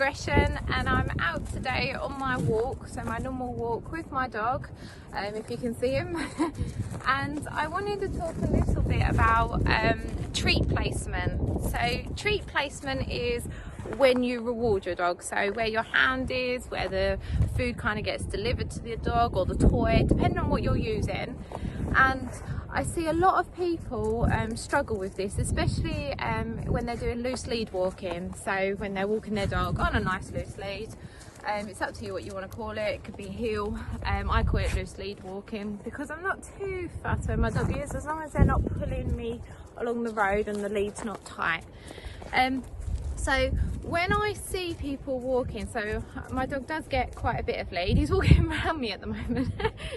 Progression, and I'm out today on my walk, so my normal walk with my dog, if you can see him. And I wanted to talk a little bit about treat placement. So treat placement is when you reward your dog, so where your hand is, where the food kind of gets delivered to the dog, or the toy, depending on what you're using. And I see a lot of people struggle with this, especially when they're doing loose lead walking. So when they're walking their dog on a nice loose lead, it's up to you what you want to call it. It could be heel. I call it loose lead walking because I'm not too fussed where my dog is, as long as they're not pulling me along the road and the lead's not tight. So when I see people walking, so my dog does get quite a bit of lead. He's walking around me at the moment,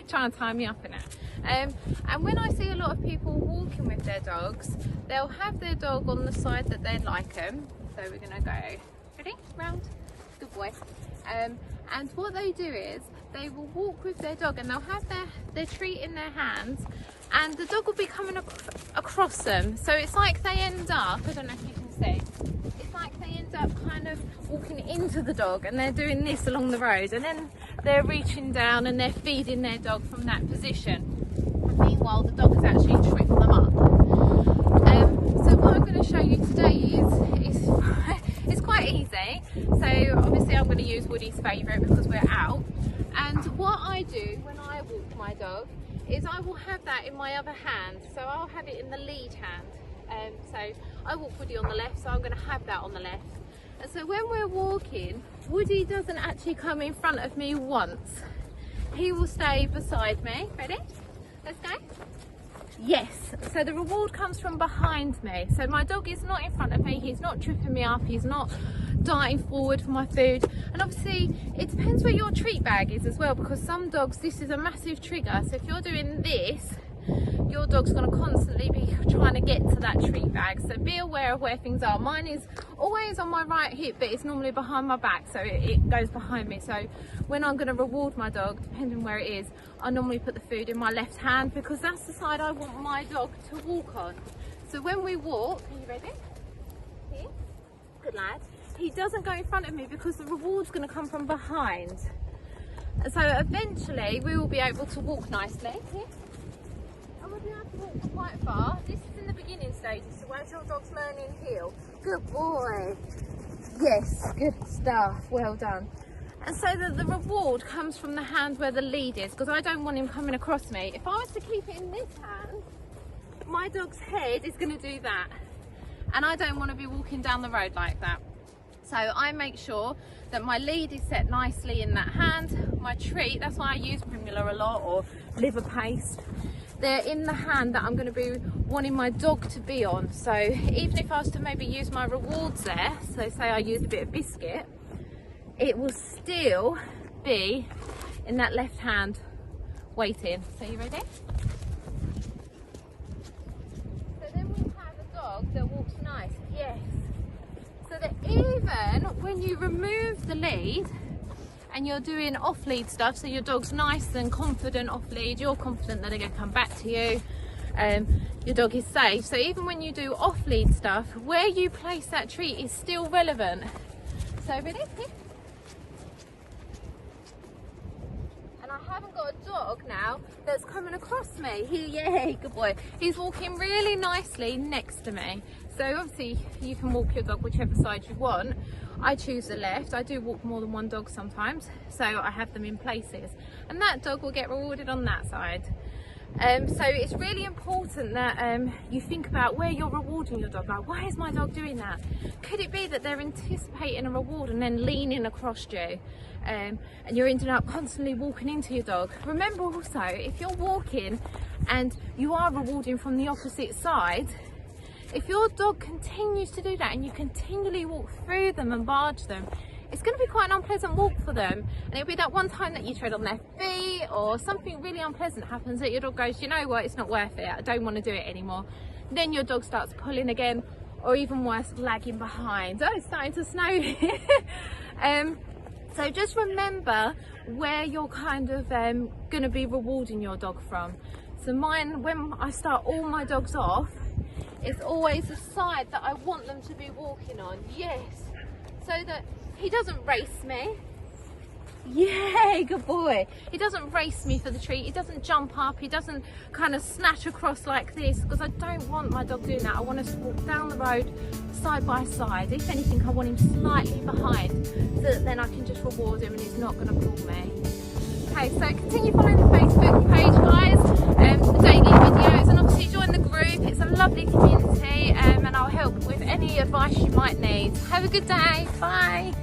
trying to tie me up in it. And when I see a lot of people walking with their dogs, they'll have their dog on the side that they'd like them. So we're gonna go, ready, round, good boy. And what they do is they will walk with their dog and they'll have their treat in their hands, and the dog will be coming across them. So it's like they end up, I don't know if you can see, it's like they end up kind of walking into the dog and they're doing this along the road, and then they're reaching down and they're feeding their dog from that position. And meanwhile, the dog has actually tripped them up. So what I'm going to show you today is it's quite easy. So obviously I'm going to use Woody's favourite because we're out. And what I do when I walk my dog is I will have that in my other hand. So I'll have it in the lead hand. So I walk Woody on the left, so I'm going to have that on the left. And so when we're walking, Woody doesn't actually come in front of me once. He will stay beside me. Ready? Let's go. Yes, so the reward comes from behind me. So my dog is not in front of me, he's not tripping me up, he's not darting forward for my food. And obviously it depends where your treat bag is as well, because some dogs, this is a massive trigger. So if you're doing this, your dog's going to constantly be trying to get to that treat bag. So be aware of where things are. Mine is always on my right hip, but it's normally behind my back, so it goes behind me. So when I'm going to reward my dog, depending where it is, I normally put the food in my left hand, because that's the side I want my dog to walk on. So when we walk, are you ready? Here, good lad. He doesn't go in front of me because the reward's going to come from behind. So eventually we will be able to walk nicely. Here. You have to walk quite far. This is in the beginning stages, so as your dog's learning heel. Good boy. Yes, good stuff. Well done. And so the reward comes from the hand where the lead is, because I don't want him coming across me. If I was to keep it in this hand, my dog's head is going to do that, and I don't want to be walking down the road like that. So I make sure that my lead is set nicely in that hand. My treat, that's why I use Primula a lot, or liver paste. They're in the hand that I'm going to be wanting my dog to be on. So even if I was to maybe use my rewards there, so say I used a bit of biscuit, it will still be in that left hand waiting. So you ready? So then we have a dog that walks nice, yes. So that even when you remove the lead and you're doing off lead stuff, so your dog's nice and confident off lead, you're confident that they're going to come back to you, your dog is safe. So even when you do off lead stuff, where you place that treat is still relevant. So ready? Here. And I haven't got a dog now that's coming across me. Yay, good boy. He's walking really nicely next to me. So obviously you can walk your dog whichever side you want. I choose the left. I do walk more than one dog sometimes, so I have them in places, and that dog will get rewarded on that side. So it's really important that you think about where you're rewarding your dog. Like, why is my dog doing that? Could it be that they're anticipating a reward and then leaning across you, and you're ending up constantly walking into your dog? Remember also, if you're walking and you are rewarding from the opposite side, if your dog continues to do that and you continually walk through them and barge them, it's going to be quite an unpleasant walk for them. And it'll be that one time that you tread on their feet, or something really unpleasant happens that your dog goes, you know what, it's not worth it, I don't want to do it anymore. Then your dog starts pulling again, or even worse, lagging behind. Oh, it's starting to snow here. So just remember where you're kind of going to be rewarding your dog from. So mine, when I start all my dogs off, it's always the side that I want them to be walking on. Yes, so that He doesn't race me. Yeah, good boy. He doesn't race me for the treat. He doesn't jump up. He doesn't kind of snatch across like this, because I don't want my dog doing that. I want us to walk down the road side by side. If anything, I want him slightly behind, so that then I can just reward him and he's not going to pull me. Okay, so continue following the Facebook page, guys, for daily videos, and obviously join the group. It's a lovely community, and I'll help with any advice you might need. Have a good day. Bye.